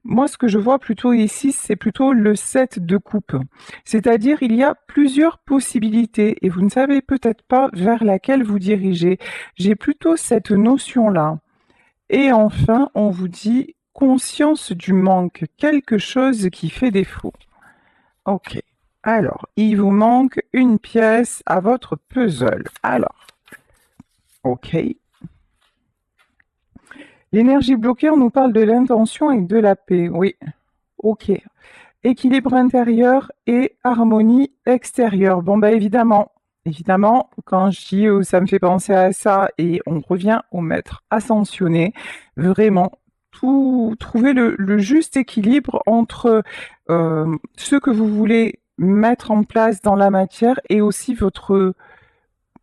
moi, ce que je vois plutôt ici, c'est plutôt le 7 de coupe. C'est-à-dire, il y a plusieurs possibilités et vous ne savez peut-être pas vers laquelle vous dirigez. J'ai plutôt cette notion-là. Et enfin, on vous dit conscience du manque, quelque chose qui fait défaut. Ok. Alors, il vous manque une pièce à votre puzzle. Alors, ok. L'énergie bloquée, on nous parle de l'intention et de la paix. Oui, ok. Équilibre intérieur et harmonie extérieure. Bon, bah évidemment, quand je dis ça me fait penser à ça et on revient au maître ascensionné, vraiment, tout, trouver le juste équilibre entre ce que vous voulez mettre en place dans la matière et aussi votre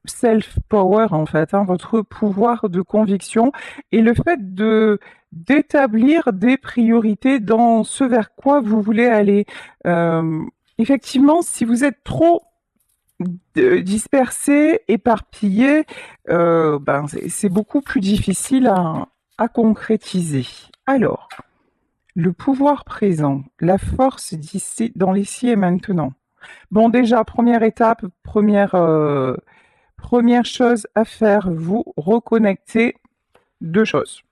self-power en fait, hein, votre pouvoir de conviction et le fait de d'établir des priorités dans ce vers quoi vous voulez aller. Euh, Effectivement, si vous êtes trop dispersé, éparpillé, ben c'est beaucoup plus difficile à concrétiser. Alors, le pouvoir présent, la force d'ici, dans l'ici et maintenant. Bon, déjà, première étape, première chose à faire, vous reconnecter deux choses.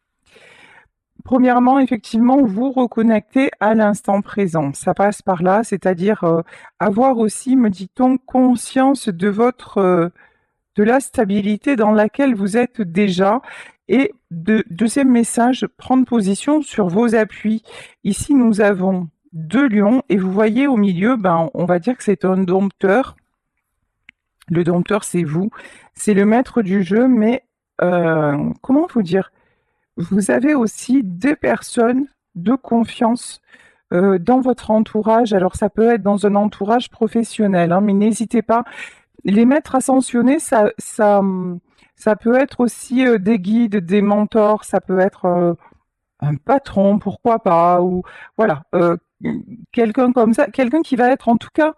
Premièrement, effectivement, vous reconnecter à l'instant présent. Ça passe par là, c'est-à-dire avoir aussi, me dit-on, conscience de de la stabilité dans laquelle vous êtes déjà. Et deuxième message, prendre position sur vos appuis. Ici, nous avons deux lions et vous voyez au milieu, ben, on va dire que c'est un dompteur. Le dompteur, c'est vous, c'est le maître du jeu, mais comment vous dire? Vous avez aussi des personnes de confiance dans votre entourage. Alors ça peut être dans un entourage professionnel, hein, mais n'hésitez pas. Les maîtres ascensionnés, ça peut être aussi des guides, des mentors, ça peut être un patron, pourquoi pas, ou voilà, quelqu'un comme ça, quelqu'un qui va être en tout cas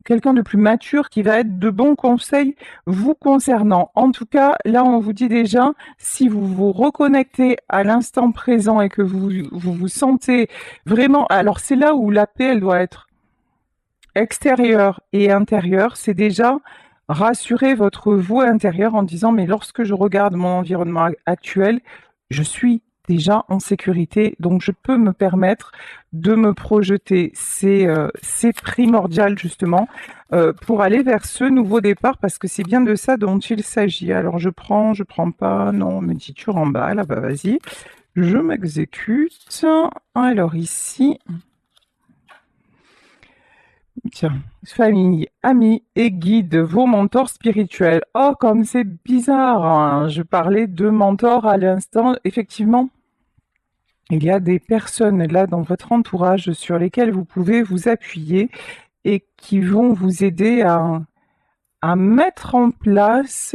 quelqu'un de plus mature qui va être de bons conseils vous concernant. En tout cas, là, on vous dit déjà, si vous vous reconnectez à l'instant présent et que vous sentez vraiment, alors c'est là où la paix, elle doit être extérieure et intérieure, c'est déjà rassurer votre vous intérieur en disant, mais lorsque je regarde mon environnement actuel, je suis déjà en sécurité, donc je peux me permettre de me projeter. C'est primordial justement pour aller vers ce nouveau départ parce que c'est bien de ça dont il s'agit. Alors je prends pas, non, on me dit tu remballes, ah bah vas-y, je m'exécute. Alors ici, tiens, famille, amis et guides, vos mentors spirituels. Oh, comme c'est bizarre, hein. Je parlais de mentors à l'instant. Effectivement, il y a des personnes là dans votre entourage sur lesquelles vous pouvez vous appuyer et qui vont vous aider à mettre en place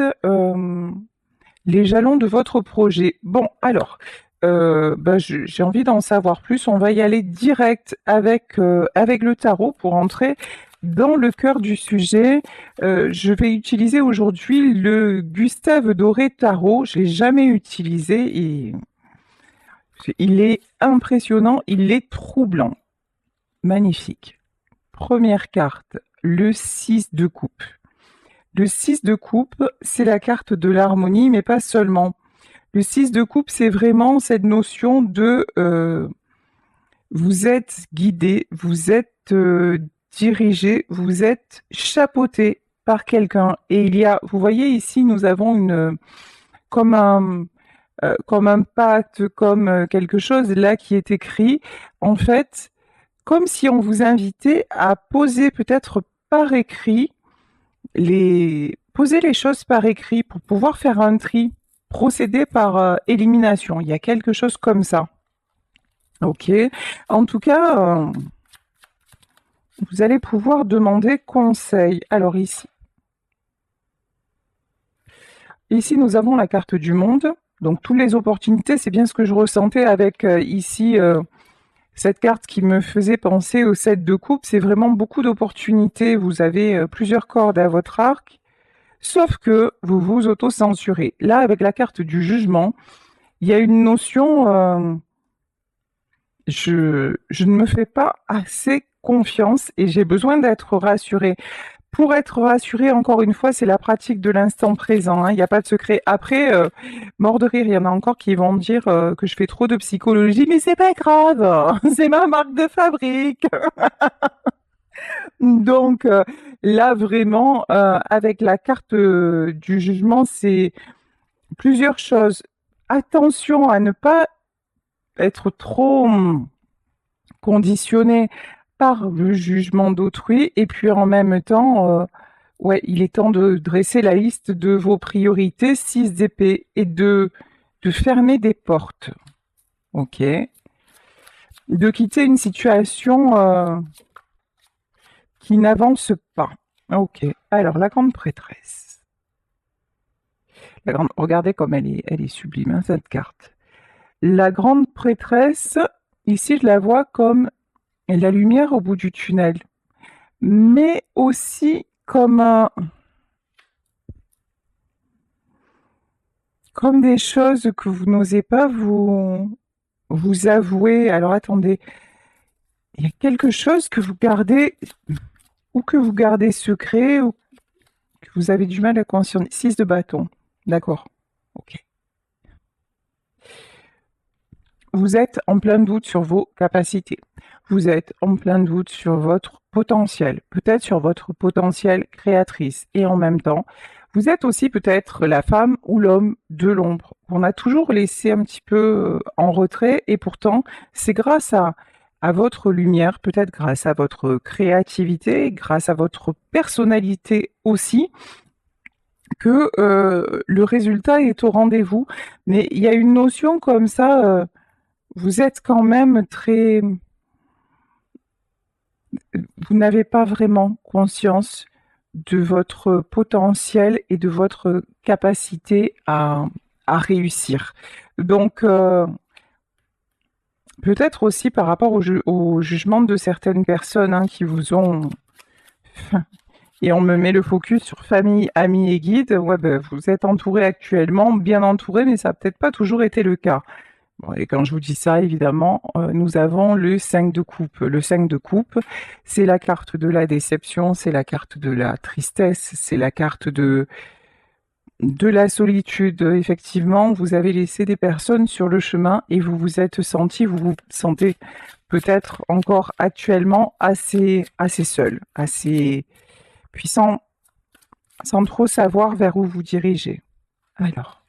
les jalons de votre projet. Bon, alors, j'ai envie d'en savoir plus. On va y aller direct avec le tarot pour entrer dans le cœur du sujet. Je vais utiliser aujourd'hui le Gustave Doré Tarot. Je l'ai jamais utilisé et il est impressionnant, il est troublant. Magnifique. Première carte, le 6 de coupe. Le 6 de coupe, c'est la carte de l'harmonie, mais pas seulement. Le 6 de coupe, c'est vraiment cette notion de vous êtes guidé, vous êtes dirigé, vous êtes chapeauté par quelqu'un. Et il y a, vous voyez ici, nous avons comme comme un pacte, comme quelque chose là qui est écrit. En fait, comme si on vous invitait à poser peut-être par écrit poser les choses par écrit pour pouvoir faire un tri, procéder par élimination. Il y a quelque chose comme ça. Ok. En tout cas, vous allez pouvoir demander conseil. Alors ici nous avons la carte du monde. Donc toutes les opportunités, c'est bien ce que je ressentais avec ici cette carte qui me faisait penser au 7 de coupe. C'est vraiment beaucoup d'opportunités. Vous avez plusieurs cordes à votre arc. Sauf que vous vous auto-censurez. Là, avec la carte du jugement, il y a une notion je ne me fais pas assez confiance et j'ai besoin d'être rassurée. Pour être rassurée, encore une fois, c'est la pratique de l'instant présent, hein, il n'y a pas de secret. Après, mort de rire, il y en a encore qui vont me dire que je fais trop de psychologie, mais c'est pas grave, c'est ma marque de fabrique. Donc là, vraiment, avec la carte du jugement, c'est plusieurs choses. Attention à ne pas être trop conditionné par le jugement d'autrui et puis en même temps, ouais, il est temps de dresser la liste de vos priorités, 6 d'épée, et de fermer des portes. Ok. De quitter une situation qui n'avance pas. Ok. Alors, la grande prêtresse. Regardez comme elle est sublime, hein, cette carte. La grande prêtresse, ici, je la vois comme la lumière au bout du tunnel, mais aussi comme des choses que vous n'osez pas vous avouer. Alors attendez, il y a quelque chose que vous gardez ou que vous gardez secret ou que vous avez du mal à conscientiser. 6 de bâton. D'accord. Ok. Vous êtes en plein doute sur vos capacités. Vous êtes en plein doute sur votre potentiel, peut-être sur votre potentiel créatrice. Et en même temps, vous êtes aussi peut-être la femme ou l'homme de l'ombre. On a toujours laissé un petit peu en retrait et pourtant, c'est grâce à votre lumière, peut-être grâce à votre créativité, grâce à votre personnalité aussi, que le résultat est au rendez-vous. Mais il y a une notion comme ça, vous êtes quand même très... Vous n'avez pas vraiment conscience de votre potentiel et de votre capacité à réussir. Donc, peut-être aussi par rapport au jugement de certaines personnes hein, qui vous ont... Et on me met le focus sur famille, amis et guides. Ouais, ben, vous êtes entouré actuellement, bien entouré, mais ça n'a peut-être pas toujours été le cas. Bon, et quand je vous dis ça, évidemment, nous avons le 5 de coupe. Le 5 de coupe, c'est la carte de la déception, c'est la carte de la tristesse, c'est la carte de la solitude. Effectivement, vous avez laissé des personnes sur le chemin et vous vous êtes senti, vous vous sentez peut-être encore actuellement assez seul, assez puissant, sans trop savoir vers où vous dirigez. Alors,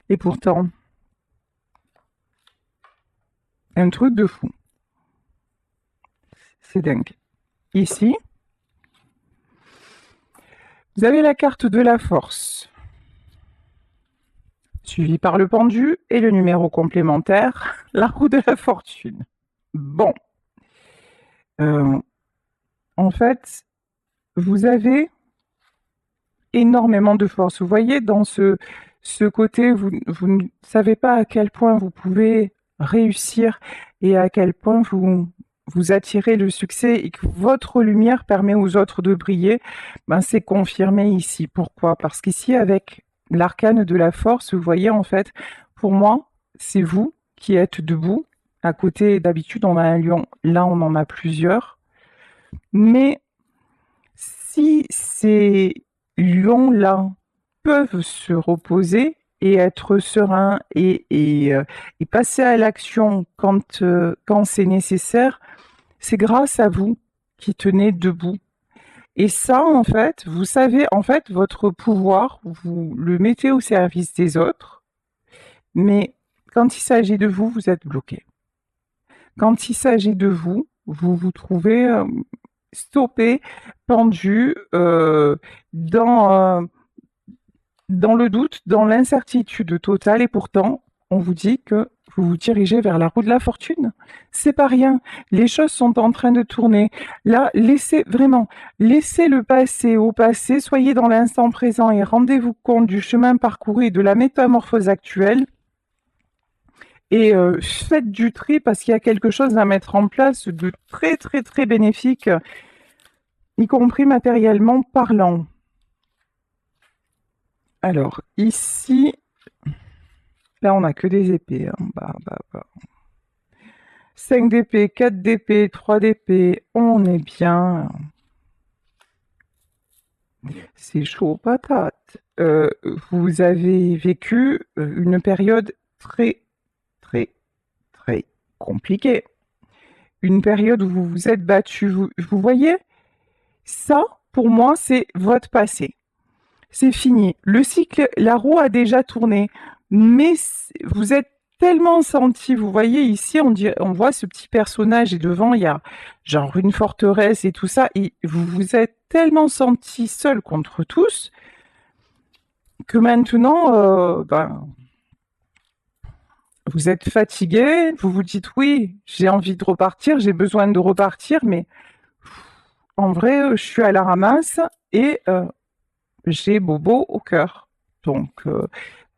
et pourtant, un truc de fou. C'est dingue. Ici, vous avez la carte de la force, suivie par le pendu et le numéro complémentaire, la roue de la fortune. Bon, euh, en fait, vous avez énormément de force. Vous voyez, dans ce côté, vous ne savez pas à quel point vous pouvez réussir et à quel point vous attirez le succès et que votre lumière permet aux autres de briller, ben c'est confirmé ici. Pourquoi? Parce qu'ici, avec l'arcane de la force, vous voyez, en fait, pour moi, c'est vous qui êtes debout. À côté, d'habitude, on a un lion. Là, on en a plusieurs. Mais si ces lions-là peuvent se reposer et être sereins et passer à l'action quand c'est nécessaire, c'est grâce à vous qui tenez debout. Et ça, en fait, vous savez, en fait, votre pouvoir, vous le mettez au service des autres, mais quand il s'agit de vous, vous êtes bloqué. Quand il s'agit de vous, vous vous trouvez stoppé, pendu, dans, dans le doute, dans l'incertitude totale, et pourtant, on vous dit que vous vous dirigez vers la roue de la fortune. C'est pas rien. Les choses sont en train de tourner. Là, laissez le passé au passé, soyez dans l'instant présent et rendez-vous compte du chemin parcouru et de la métamorphose actuelle. Et faites du tri parce qu'il y a quelque chose à mettre en place de très très très bénéfique, y compris matériellement parlant. Alors, ici, là, on n'a que des épées. Hein. Bah. 5 d'épée, 4 d'épée, 3 d'épée, on est bien. C'est chaud patate. Vous avez vécu une période très, très, très compliquée. Une période où vous vous êtes battu. Vous voyez, ça, pour moi, c'est votre passé. C'est fini. Le cycle, la roue a déjà tourné. Mais vous êtes tellement senti. Vous voyez ici, on voit ce petit personnage et devant, il y a genre une forteresse et tout ça. Et vous vous êtes tellement senti seul contre tous que maintenant, vous êtes fatigué. Vous vous dites oui, j'ai envie de repartir, j'ai besoin de repartir, mais en vrai, je suis à la ramasse et j'ai Bobo au cœur. Donc,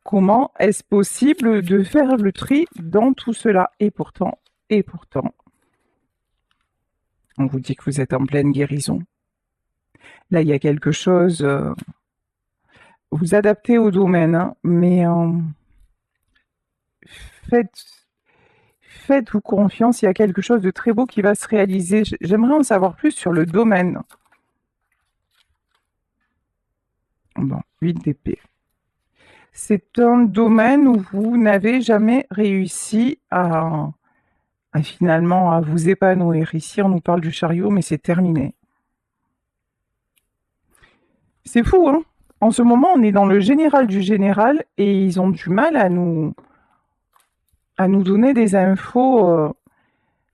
comment est-ce possible de faire le tri dans tout cela? Et pourtant, on vous dit que vous êtes en pleine guérison. Là, il y a quelque chose. Vous adaptez au domaine, hein, mais faites-vous confiance. Il y a quelque chose de très beau qui va se réaliser. J'aimerais en savoir plus sur le domaine. Bon, 8 d'épée. C'est un domaine où vous n'avez jamais réussi à finalement à vous épanouir. Ici, on nous parle du chariot, mais c'est terminé. C'est fou, hein? En ce moment, on est dans le général du général et ils ont du mal à nous donner des infos,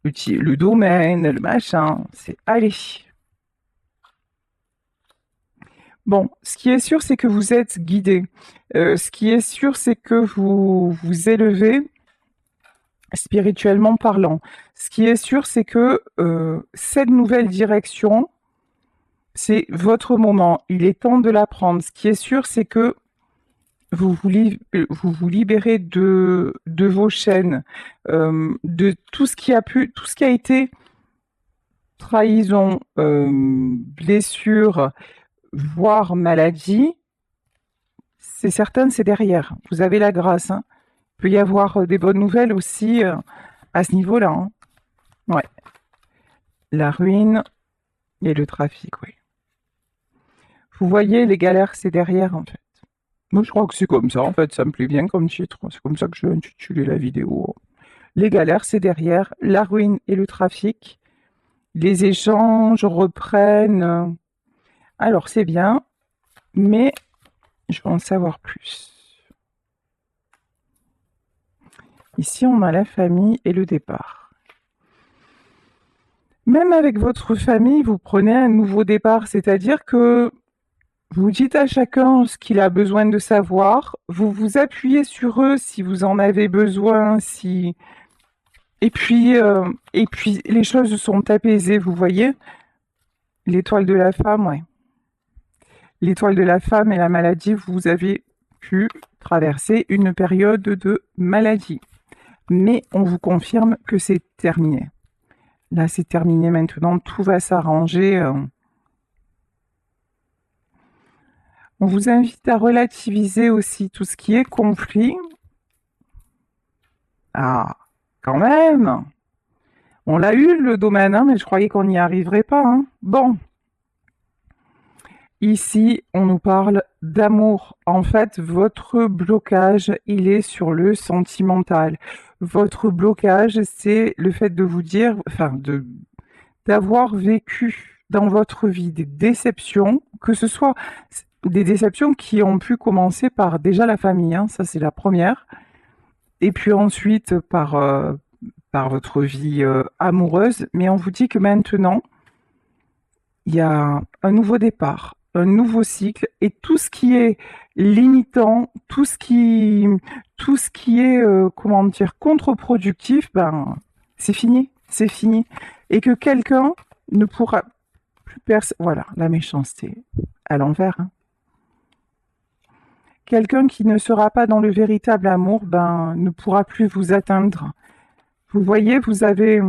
le domaine, le machin. C'est allez. Bon, ce qui est sûr, c'est que vous êtes guidé. Ce qui est sûr, c'est que vous vous élevez spirituellement parlant. Ce qui est sûr, c'est que cette nouvelle direction, c'est votre moment. Il est temps de la prendre. Ce qui est sûr, c'est que vous vous libérez de vos chaînes, de tout ce qui tout ce qui a été trahison, blessure, voire maladie. C'est certain, c'est derrière. Vous avez la grâce, hein. Il peut y avoir des bonnes nouvelles aussi à ce niveau-là, hein. Ouais. La ruine et le trafic, oui. Vous voyez, les galères, c'est derrière, en fait. Moi, je crois que c'est comme ça, en fait. Ça me plaît bien comme titre. C'est comme ça que je vais intituler la vidéo. Les galères, c'est derrière. La ruine et le trafic. Les échanges reprennent. Alors, c'est bien, mais je veux en savoir plus. Ici, on a la famille et le départ. Même avec votre famille, vous prenez un nouveau départ, c'est-à-dire que vous dites à chacun ce qu'il a besoin de savoir, vous vous appuyez sur eux si vous en avez besoin, si... et puis les choses sont apaisées, vous voyez. L'étoile de la femme, ouais. L'étoile de la femme et la maladie, vous avez pu traverser une période de maladie. Mais on vous confirme que c'est terminé. Là, c'est terminé maintenant, tout va s'arranger. On vous invite à relativiser aussi tout ce qui est conflit. Ah, quand même! On l'a eu, le domaine, hein, mais je croyais qu'on n'y arriverait pas, hein. Bon. Ici, on nous parle d'amour. En fait, votre blocage, il est sur le sentimental. Votre blocage, c'est le fait de vous dire, enfin, d'avoir vécu dans votre vie des déceptions, que ce soit des déceptions qui ont pu commencer par déjà la famille, hein, ça c'est la première, et puis ensuite par votre vie amoureuse. Mais on vous dit que maintenant, il y a un nouveau départ, un nouveau cycle, et tout ce qui est limitant, tout ce qui est, comment dire, contre-productif, ben, c'est fini, c'est fini. Et que quelqu'un ne pourra plus voilà, la méchanceté à l'envers, hein. Quelqu'un qui ne sera pas dans le véritable amour, ben, ne pourra plus vous atteindre. Vous voyez, vous avez...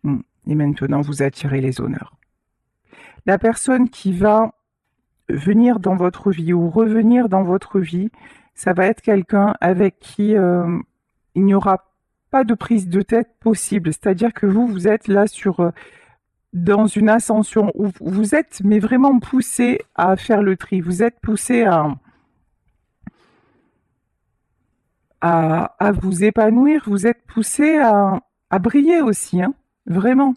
Et maintenant, vous attirez les honneurs. La personne qui va venir dans votre vie ou revenir dans votre vie, ça va être quelqu'un avec qui il n'y aura pas de prise de tête possible. C'est-à-dire que vous êtes là dans une ascension où vous êtes, mais vraiment poussé à faire le tri. Vous êtes poussé à vous épanouir. Vous êtes poussé à briller aussi, hein, vraiment.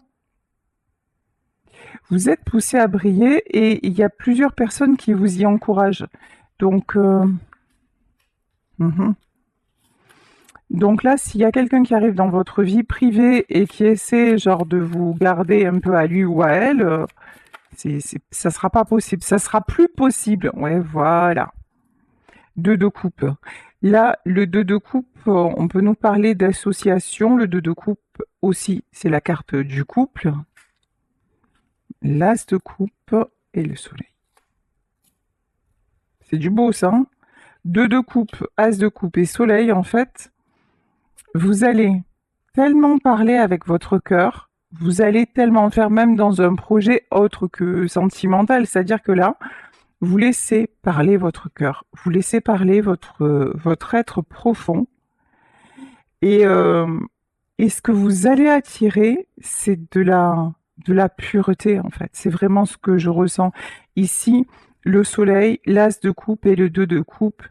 Vous êtes poussé à briller et il y a plusieurs personnes qui vous y encouragent. Donc, mhm. Donc là, s'il y a quelqu'un qui arrive dans votre vie privée et qui essaie genre de vous garder un peu à lui ou à elle, ça sera pas possible. Ça sera plus possible. Ouais, voilà. 2 de coupe. Là, le 2 de coupe, on peut nous parler d'association. Le 2 de coupe aussi, c'est la carte du couple. L'as de coupe et le soleil. C'est du beau, ça. Hein, 2 de coupe, as de coupe et soleil, en fait, vous allez tellement parler avec votre cœur, vous allez tellement faire même dans un projet autre que sentimental, c'est-à-dire que là, vous laissez parler votre cœur, vous laissez parler votre être profond et ce que vous allez attirer, c'est de la pureté en fait. C'est vraiment ce que je ressens ici. Le soleil, l'as de coupe et le 2 de coupe.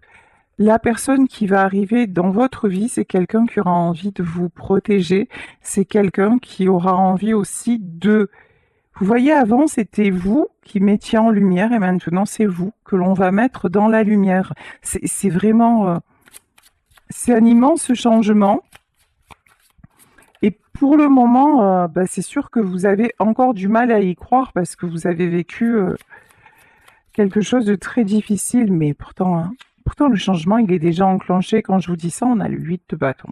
La personne qui va arriver dans votre vie, c'est quelqu'un qui aura envie de vous protéger. C'est quelqu'un qui aura envie aussi de... Vous voyez, avant, c'était vous qui mettiez en lumière et maintenant, c'est vous que l'on va mettre dans la lumière. C'est vraiment... c'est un immense changement. Et pour le moment, c'est sûr que vous avez encore du mal à y croire parce que vous avez vécu quelque chose de très difficile, mais pourtant, le changement, il est déjà enclenché. Quand je vous dis ça, on a le 8 de bâton.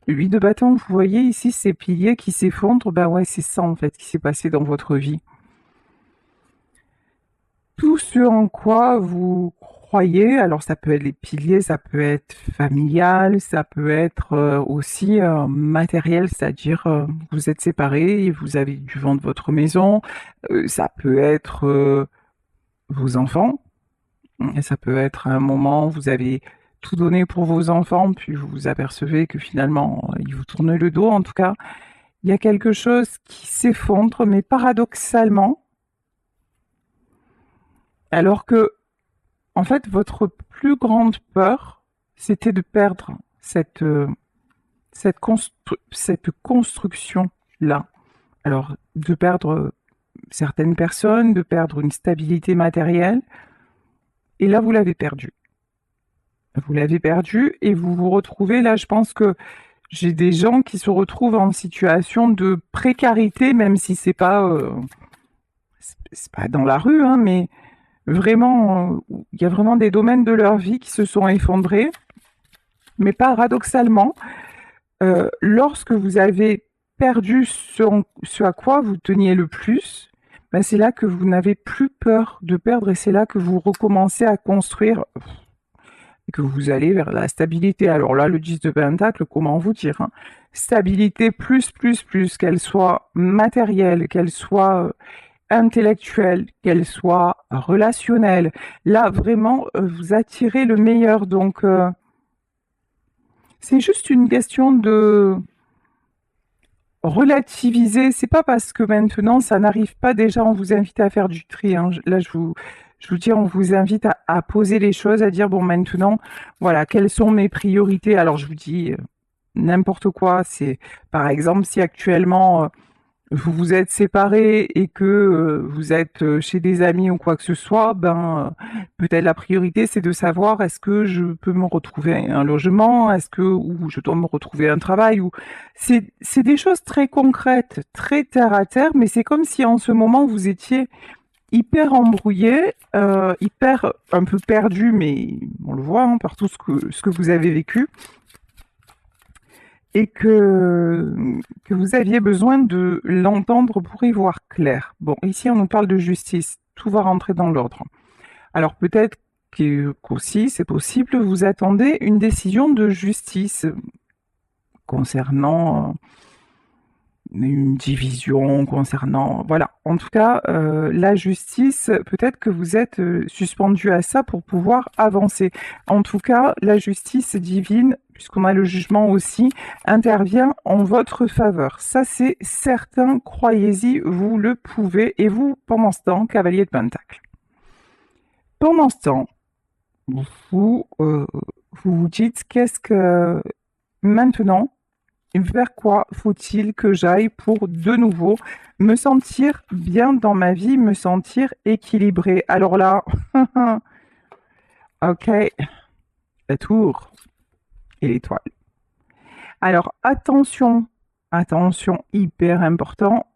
Le 8 de bâton, vous voyez ici ces piliers qui s'effondrent, ben ouais, c'est ça en fait qui s'est passé dans votre vie. Tout ce en quoi vous croyez, alors ça peut être les piliers, ça peut être familial, ça peut être aussi matériel, c'est-à-dire vous êtes séparés et vous avez dû vendre votre maison, ça peut être vos enfants, et ça peut être à un moment, vous avez tout donné pour vos enfants, puis vous vous apercevez que finalement, ils vous tournent le dos. En tout cas, il y a quelque chose qui s'effondre, mais paradoxalement, alors que, en fait, votre plus grande peur, c'était de perdre cette construction-là. Alors, de perdre certaines personnes, de perdre une stabilité matérielle, et là, vous l'avez perdu. Vous l'avez perdu et vous vous retrouvez là, je pense que j'ai des gens qui se retrouvent en situation de précarité, même si c'est pas dans la rue, hein, mais vraiment, il y a vraiment des domaines de leur vie qui se sont effondrés. Mais paradoxalement, lorsque vous avez perdu ce à quoi vous teniez le plus, ben c'est là que vous n'avez plus peur de perdre et c'est là que vous recommencez à construire et que vous allez vers la stabilité. Alors là, le 10 de Pentacle, comment vous dire, hein, stabilité plus, qu'elle soit matérielle, qu'elle soit intellectuelle, qu'elle soit relationnelle. Là, vraiment, vous attirez le meilleur. Donc, c'est juste une question de relativiser. C'est pas parce que maintenant ça n'arrive pas déjà, on vous invite à faire du tri. Hein. Là, je vous dis, on vous invite à poser les choses, à dire bon, maintenant, voilà, quelles sont mes priorités. Alors, je vous dis n'importe quoi. C'est par exemple si actuellement vous vous êtes séparés et que vous êtes chez des amis ou quoi que ce soit, peut-être la priorité c'est de savoir est-ce que je peux me retrouver un logement, ou je dois me retrouver un travail, ou c'est des choses très concrètes, très terre à terre, mais c'est comme si en ce moment vous étiez hyper embrouillé, hyper un peu perdu, mais on le voit hein, par tout ce que vous avez vécu. Et que vous aviez besoin de l'entendre pour y voir clair. Bon, ici on nous parle de justice, tout va rentrer dans l'ordre. Alors peut-être qu'aussi, c'est possible, vous attendez une décision de justice concernant une division, concernant... Voilà, en tout cas, la justice, peut-être que vous êtes suspendu à ça pour pouvoir avancer. En tout cas, la justice divine, puisqu'on a le jugement aussi, intervient en votre faveur. Ça, c'est certain, croyez-y, vous le pouvez. Et vous, pendant ce temps, cavalier de Pentacle. Pendant ce temps, vous vous dites, qu'est-ce que maintenant, vers quoi faut-il que j'aille pour de nouveau me sentir bien dans ma vie, me sentir équilibré? Alors là, ok, la tour et l'étoile. Alors attention, attention, hyper important,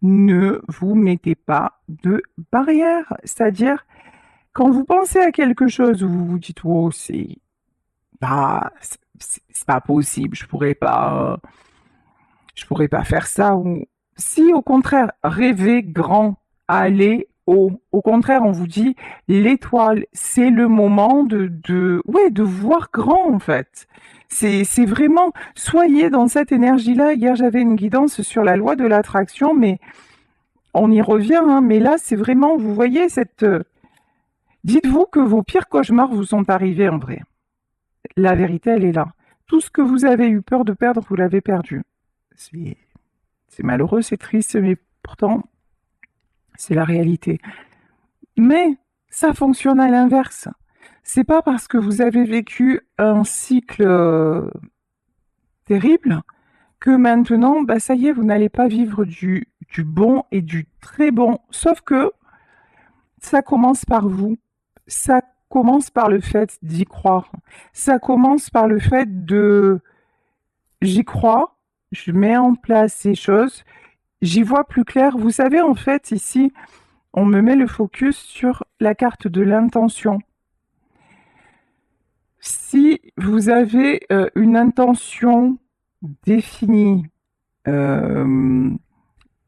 ne vous mettez pas de barrière. C'est-à-dire, quand vous pensez à quelque chose, vous vous dites, oh, c'est pas possible, je pourrais pas faire ça. Ou si au contraire, rêvez grand, allez haut. Au contraire, on vous dit l'étoile, c'est le moment de voir grand en fait. C'est vraiment, soyez dans cette énergie-là. Hier, j'avais une guidance sur la loi de l'attraction, mais on y revient, hein, mais là, c'est vraiment, vous voyez, dites-vous que vos pires cauchemars vous sont arrivés en vrai. La vérité, elle est là. Tout ce que vous avez eu peur de perdre, vous l'avez perdu. C'est malheureux, c'est triste, mais pourtant, c'est la réalité. Mais ça fonctionne à l'inverse. C'est pas parce que vous avez vécu un cycle terrible que maintenant, bah ça y est, vous n'allez pas vivre du bon et du très bon. Sauf que ça commence par vous. Ça commence par le fait d'y croire. Ça commence par le fait de j'y crois, je mets en place ces choses, j'y vois plus clair. Vous savez, en fait, ici, on me met le focus sur la carte de l'intention. Si vous avez une intention définie,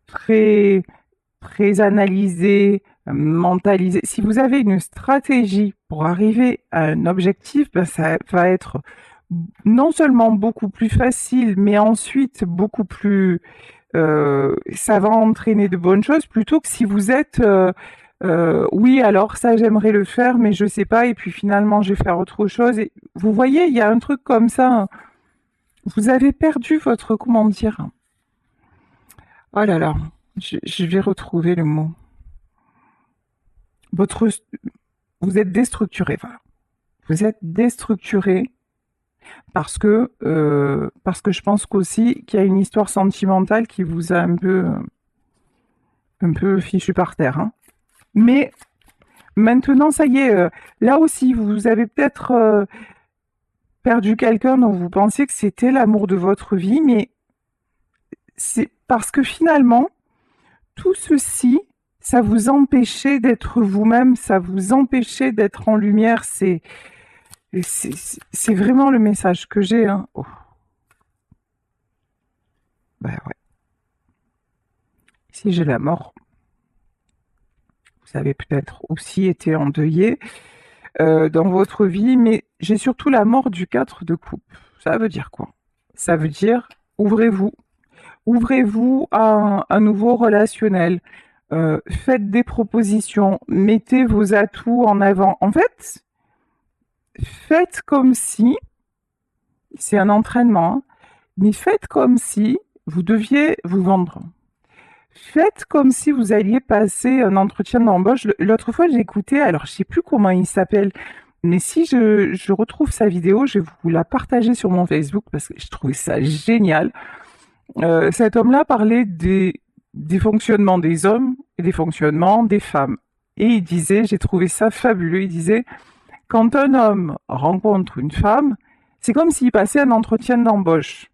très, très analysée, mentalisée, si vous avez une stratégie pour arriver à un objectif, ben ça va être non seulement beaucoup plus facile, mais ensuite beaucoup plus... ça va entraîner de bonnes choses, plutôt que si vous êtes... oui, alors ça, j'aimerais le faire, mais je sais pas, et puis finalement, je vais faire autre chose. Et vous voyez, il y a un truc comme ça. Hein. Vous avez perdu votre... Comment dire? Oh là là, je vais retrouver le mot. Vous êtes déstructuré, voilà. Vous êtes déstructuré parce que je pense qu'aussi qu'il y a une histoire sentimentale qui vous a un peu fichu par terre. Hein. Mais maintenant, ça y est, là aussi, vous avez peut-être perdu quelqu'un dont vous pensiez que c'était l'amour de votre vie, mais c'est parce que finalement, tout ceci, ça vous empêchait d'être vous-même, ça vous empêchait d'être en lumière. C'est vraiment le message que j'ai. Hein. Oh. Ben ouais. Ici, j'ai la mort. Vous avez peut-être aussi été endeuillé dans votre vie, mais j'ai surtout la mort du 4 de coupe. Ça veut dire quoi? Ça veut dire ouvrez-vous. Ouvrez-vous à un nouveau relationnel. Faites des propositions. Mettez vos atouts en avant. En fait, faites comme si, c'est un entraînement, hein, mais faites comme si vous deviez vous vendre. Faites comme si vous alliez passer un entretien d'embauche. L'autre fois, j'ai écouté, alors je sais plus comment il s'appelle, mais si je retrouve sa vidéo, je vais vous la partager sur mon Facebook parce que je trouvais ça génial. Cet homme-là parlait des fonctionnements des hommes et des fonctionnements des femmes. Et il disait, j'ai trouvé ça fabuleux, il disait, quand un homme rencontre une femme, c'est comme s'il passait un entretien d'embauche.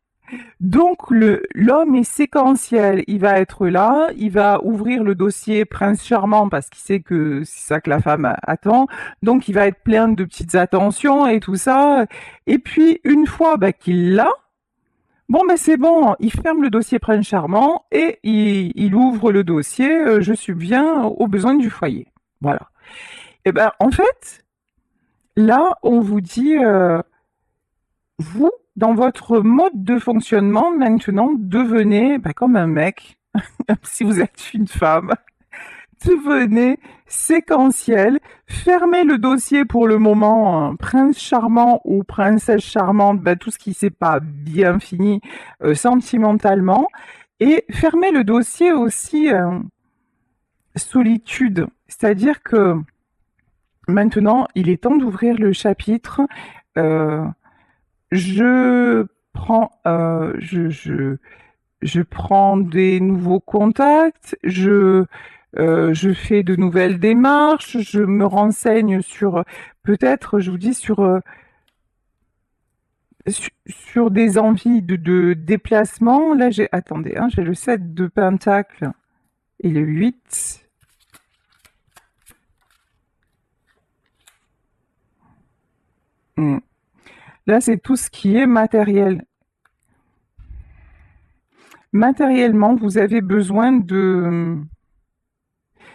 Donc l'homme est séquentiel, il va être là, il va ouvrir le dossier Prince Charmant parce qu'il sait que c'est ça que la femme attend, donc il va être plein de petites attentions et tout ça. Et puis une fois qu'il l'a, bon c'est bon, il ferme le dossier Prince Charmant et il ouvre le dossier je subviens aux besoins du foyer. Voilà. Et en fait, là on vous dit vous, dans votre mode de fonctionnement, maintenant, devenez comme un mec, si vous êtes une femme, devenez séquentiel, fermez le dossier pour le moment, prince charmant ou princesse charmante, bah, tout ce qui s'est pas bien fini sentimentalement, et fermez le dossier aussi solitude, c'est-à-dire que maintenant il est temps d'ouvrir le chapitre. euh, je prends, je prends des nouveaux contacts, je fais de nouvelles démarches, je me renseigne sur, peut-être, je vous dis, sur des envies de déplacement. Là, attendez, hein, j'ai le 7 de Pentacle et le 8. Là, c'est tout ce qui est matériel. Matériellement, vous avez besoin de...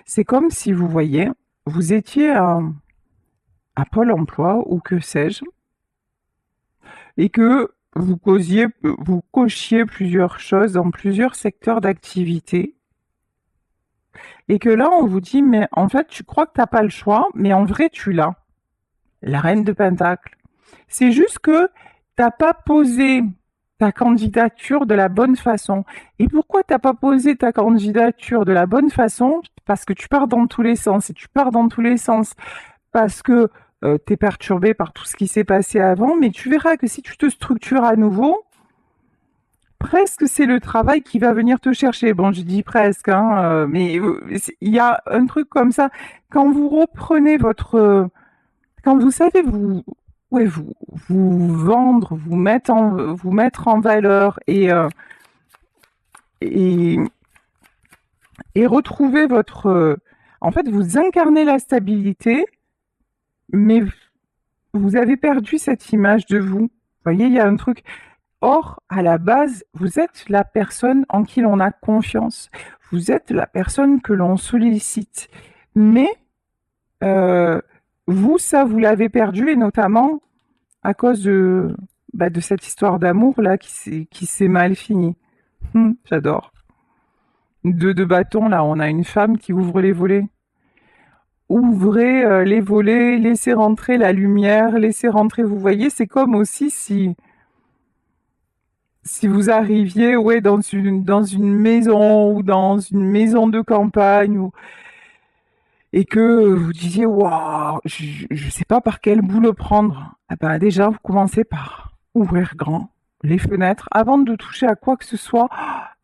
C'est comme si vous voyez, vous étiez à Pôle emploi ou que sais-je, et que vous cochiez plusieurs choses dans plusieurs secteurs d'activité, et que là, on vous dit, mais en fait, tu crois que tu n'as pas le choix, mais en vrai, tu l'as. La reine de Pentacle. C'est juste que tu n'as pas posé ta candidature de la bonne façon. Et pourquoi tu n'as pas posé ta candidature de la bonne façon? Parce que tu pars dans tous les sens. Et tu pars dans tous les sens parce que tu es perturbé par tout ce qui s'est passé avant, mais tu verras que si tu te structures à nouveau, presque c'est le travail qui va venir te chercher. Bon, je dis presque, hein, mais il y a un truc comme ça. Quand vous reprenez quand vous savez ouais, vous vendre, vous mettre en valeur et, et retrouver votre... en fait, vous incarnez la stabilité, mais vous avez perdu cette image de vous. Vous voyez, il y a un truc. Or, à la base, vous êtes la personne en qui l'on a confiance. Vous êtes la personne que l'on sollicite. Mais euh, vous, ça, vous l'avez perdu, et notamment à cause de cette histoire d'amour là qui s'est mal finie. J'adore. Deux de bâtons là, on a une femme qui ouvre les volets. Ouvrez les volets, laissez rentrer la lumière, laissez rentrer. Vous voyez, c'est comme aussi si vous arriviez, ouais, dans une maison ou dans une maison de campagne et que vous disiez, waouh, je sais pas par quel bout le prendre. Ah ben, déjà, vous commencez par ouvrir grand les fenêtres avant de toucher à quoi que ce soit.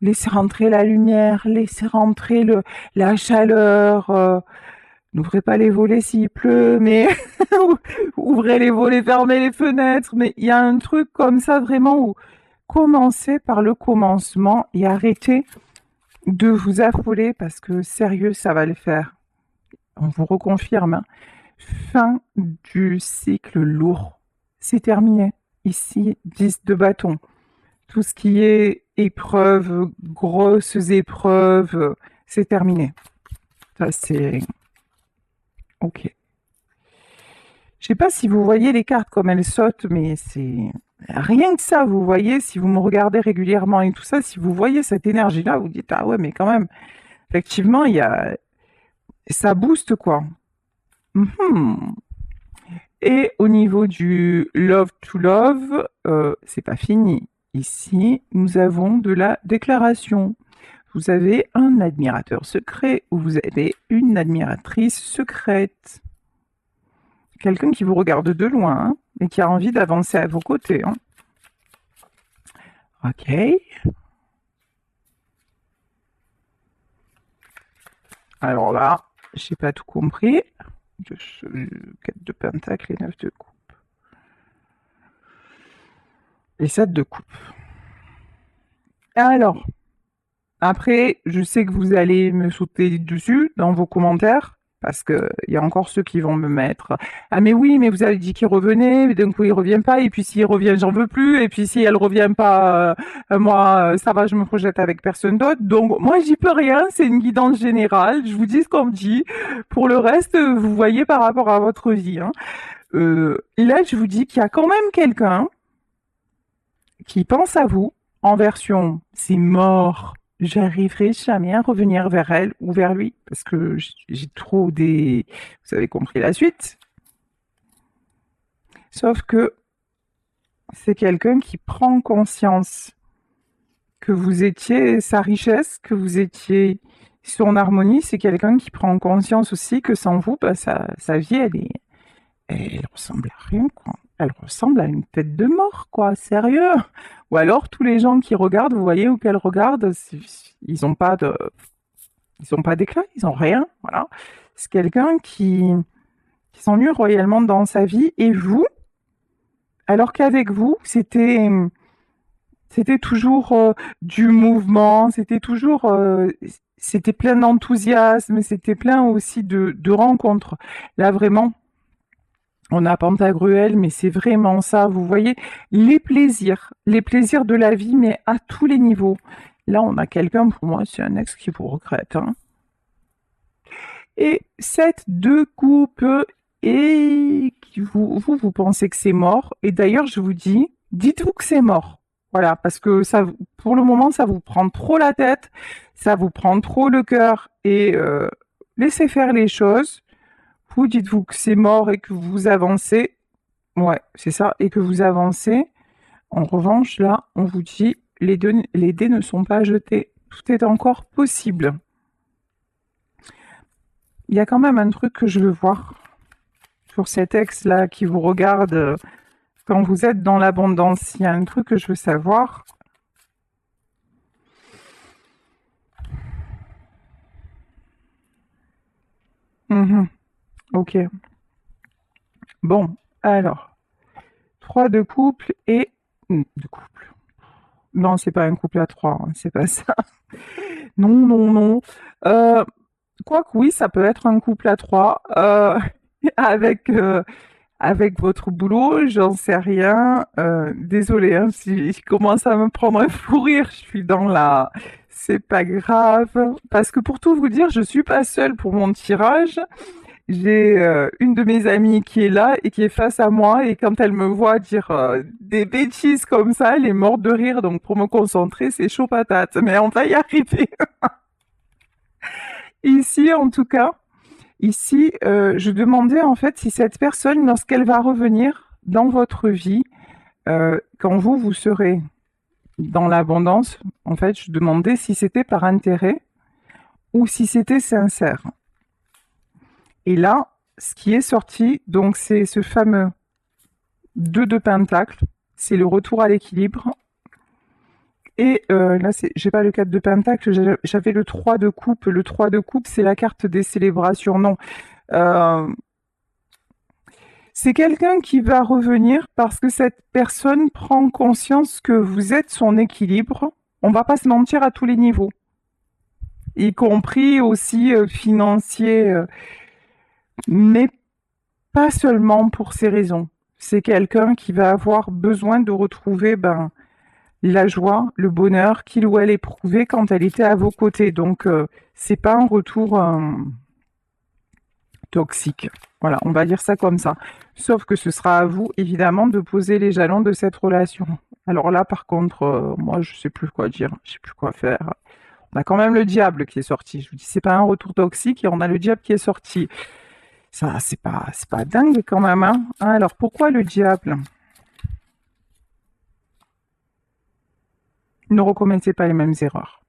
Laissez rentrer la lumière, laissez rentrer la chaleur. N'ouvrez pas les volets s'il pleut, mais ouvrez les volets, fermez les fenêtres. Mais il y a un truc comme ça vraiment où commencez par le commencement et arrêtez de vous affoler parce que sérieux, ça va le faire. On vous reconfirme. Hein. Fin du cycle lourd. C'est terminé. Ici, 10 de bâton. Tout ce qui est épreuves, grosses épreuves, c'est terminé. Ça, c'est... Ok. Je sais pas si vous voyez les cartes comme elles sautent, mais c'est... Rien que ça, vous voyez, si vous me regardez régulièrement et tout ça, si vous voyez cette énergie-là, vous dites, ah ouais, mais quand même, effectivement, il y a... Ça booste, quoi. Et au niveau du love to love, c'est pas fini. Ici, nous avons de la déclaration. Vous avez un admirateur secret ou vous avez une admiratrice secrète. Quelqu'un qui vous regarde de loin hein, et qui a envie d'avancer à vos côtés. Hein. Ok. Alors là, j'ai pas tout compris. 4 de pentacle et 9 de coupe. Et 7 de coupe. Alors, après, je sais que vous allez me sauter dessus dans vos commentaires, parce qu'il y a encore ceux qui vont me mettre « Ah mais oui, mais vous avez dit qu'il revenait, mais d'un coup il revient pas, et puis s'il revient, j'en veux plus, et puis si elle revient pas, moi, ça va, je me projette avec personne d'autre. » Donc moi, j'y peux rien, c'est une guidance générale, je vous dis ce qu'on me dit. Pour le reste, vous voyez par rapport à votre vie. Hein. Là, je vous dis qu'il y a quand même quelqu'un qui pense à vous, en version « c'est mort ». j'arriverai jamais à revenir vers elle ou vers lui parce que j'ai trop des... Vous avez compris la suite. Sauf que c'est quelqu'un qui prend conscience que vous étiez sa richesse, que vous étiez son harmonie. C'est quelqu'un qui prend conscience aussi que sans vous, bah, sa vie, elle ressemble à rien, quoi. Elle ressemble à une tête de mort, quoi. Sérieux. Ou alors, tous les gens qui regardent, vous voyez, ou qu'elles regardent, ils n'ont pas d'éclat, ils n'ont rien, voilà. C'est quelqu'un qui s'ennuie royalement dans sa vie, et vous, alors qu'avec vous, c'était toujours du mouvement, c'était plein d'enthousiasme, c'était plein aussi de rencontres. Là, vraiment, on a Pantagruel, mais c'est vraiment ça, vous voyez, les plaisirs de la vie, mais à tous les niveaux. Là, on a quelqu'un, pour moi, c'est un ex qui vous regrette, hein. Et cette deux coupes, et vous pensez que c'est mort. Et d'ailleurs, je vous dis, dites-vous que c'est mort. Voilà, parce que ça, pour le moment, ça vous prend trop la tête, ça vous prend trop le cœur, et laissez faire les choses. Vous dites-vous que c'est mort et que vous avancez. Ouais, c'est ça, et que vous avancez. En revanche, là, on vous dit, les dés ne sont pas jetés. Tout est encore possible. Il y a quand même un truc que je veux voir sur cet ex-là qui vous regarde quand vous êtes dans l'abondance. Il y a un truc que je veux savoir. Mhm. Ok. Bon, alors, 3 de couple et... De couple. Non, c'est pas un couple à 3, hein, c'est pas ça. Non, non, non. Euh, Quoique oui, ça peut être un couple à 3. Avec, avec votre boulot, j'en sais rien. Désolée, hein, si je commence à me prendre un fou rire, je suis dans la... C'est pas grave. Parce que pour tout vous dire, je suis pas seule pour mon tirage. J'ai une de mes amies qui est là et qui est face à moi, et quand elle me voit dire des bêtises comme ça, elle est morte de rire. Donc pour me concentrer, c'est chaud patate. Mais on va y arriver. Ici, en tout cas, ici, je demandais en fait si cette personne, lorsqu'elle va revenir dans votre vie, quand vous serez dans l'abondance, en fait, je demandais si c'était par intérêt ou si c'était sincère. Et là, ce qui est sorti, donc c'est ce fameux 2 de pentacle, c'est le retour à l'équilibre. Et là, j'ai pas le 4 de pentacle, j'avais le 3 de coupe. Le 3 de coupe, c'est la carte des célébrations. Non. Euh, c'est quelqu'un qui va revenir parce que cette personne prend conscience que vous êtes son équilibre. On va pas se mentir, à tous les niveaux, y compris aussi financier, mais pas seulement pour ces raisons. C'est quelqu'un qui va avoir besoin de retrouver la joie, le bonheur qu'il ou elle éprouvait quand elle était à vos côtés. Donc, c'est pas un retour toxique. Voilà, on va dire ça comme ça. Sauf que ce sera à vous, évidemment, de poser les jalons de cette relation. Alors là, par contre, moi, je sais plus quoi dire, je sais plus quoi faire. On a quand même le diable qui est sorti. Je vous dis, c'est pas un retour toxique, et on a le diable qui est sorti. Ça, c'est pas dingue quand même, hein. Alors, pourquoi le diable? Ne recommettez pas les mêmes erreurs.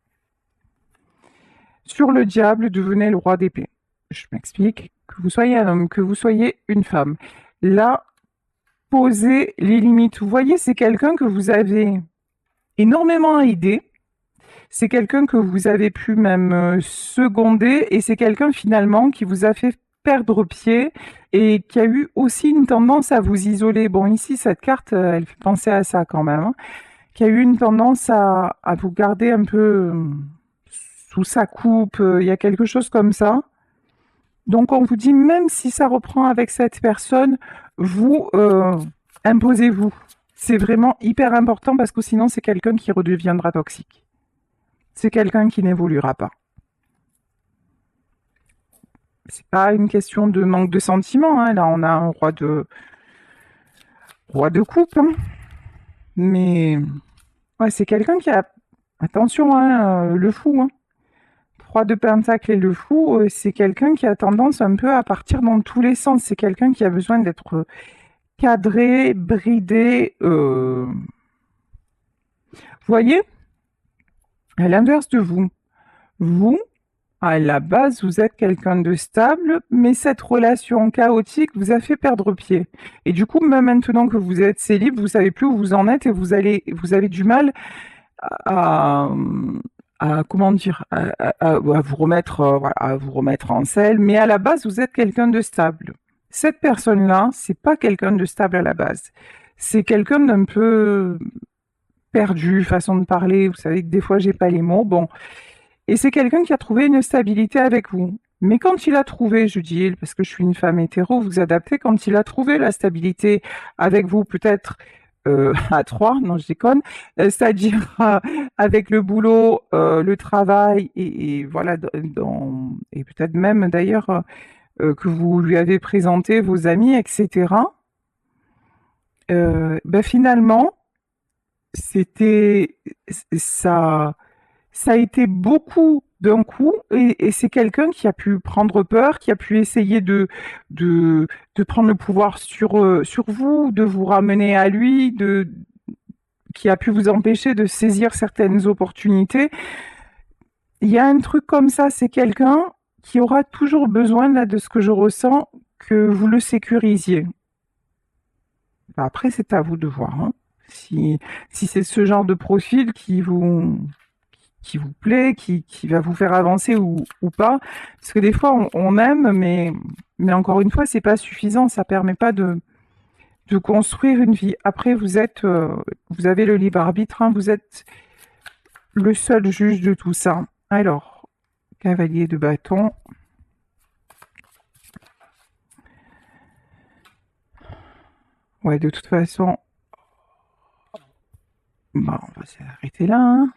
Sur le diable, devenez le roi d'épée. Je m'explique. Que vous soyez un homme, que vous soyez une femme. Là, posez les limites. Vous voyez, c'est quelqu'un que vous avez énormément aidé. C'est quelqu'un que vous avez pu même seconder. Et c'est quelqu'un finalement qui vous a fait perdre pied et qui a eu aussi une tendance à vous isoler. Bon, ici, cette carte, elle fait penser à ça quand même, hein. Qui a eu une tendance à vous garder un peu sous sa coupe. Il y a quelque chose comme ça. Donc on vous dit, même si ça reprend avec cette personne, vous imposez-vous. C'est vraiment hyper important parce que sinon c'est quelqu'un qui redeviendra toxique. C'est quelqu'un qui n'évoluera pas. C'est pas une question de manque de sentiments, hein. Là on a un roi de coupe, hein. Mais ouais, c'est quelqu'un qui a Attention, hein, le fou, hein. 3 de pentacle et le fou, c'est quelqu'un qui a tendance un peu à partir dans tous les sens. C'est quelqu'un qui a besoin d'être cadré, bridé. Voyez, à l'inverse de vous, vous, à la base, vous êtes quelqu'un de stable, mais cette relation chaotique vous a fait perdre pied. Et du coup, même maintenant que vous êtes célib, vous savez plus où vous en êtes et vous avez du mal à, comment dire, à vous remettre, voilà, à vous remettre en selle. Mais à la base, vous êtes quelqu'un de stable. Cette personne-là, c'est pas quelqu'un de stable à la base. C'est quelqu'un d'un peu perdu, façon de parler. Vous savez que des fois, j'ai pas les mots. Bon, et c'est quelqu'un qui a trouvé une stabilité avec vous. Mais quand il a trouvé, je dis il, parce que je suis une femme hétéro, vous adaptez, quand il a trouvé la stabilité avec vous, peut-être à trois, non je déconne, c'est-à-dire avec le boulot, le travail, et voilà, et peut-être même d'ailleurs que vous lui avez présenté vos amis, etc. Ben finalement, c'était ça ça a été beaucoup d'un coup et c'est quelqu'un qui a pu prendre peur, qui a pu essayer de, de prendre le pouvoir sur vous, de vous ramener à lui, qui a pu vous empêcher de saisir certaines opportunités. Il y a un truc comme ça, c'est quelqu'un qui aura toujours besoin, là, de ce que je ressens, que vous le sécurisiez. Après, c'est à vous de voir, hein. Si c'est ce genre de profil qui vous plaît, qui va vous faire avancer ou pas. Parce que des fois, on aime, mais encore une fois, c'est pas suffisant. Ça permet pas de construire une vie. Après, vous avez le libre arbitre, hein, vous êtes le seul juge de tout ça. Alors, cavalier de bâton. Ouais, de toute façon, bah, on va s'arrêter là, hein.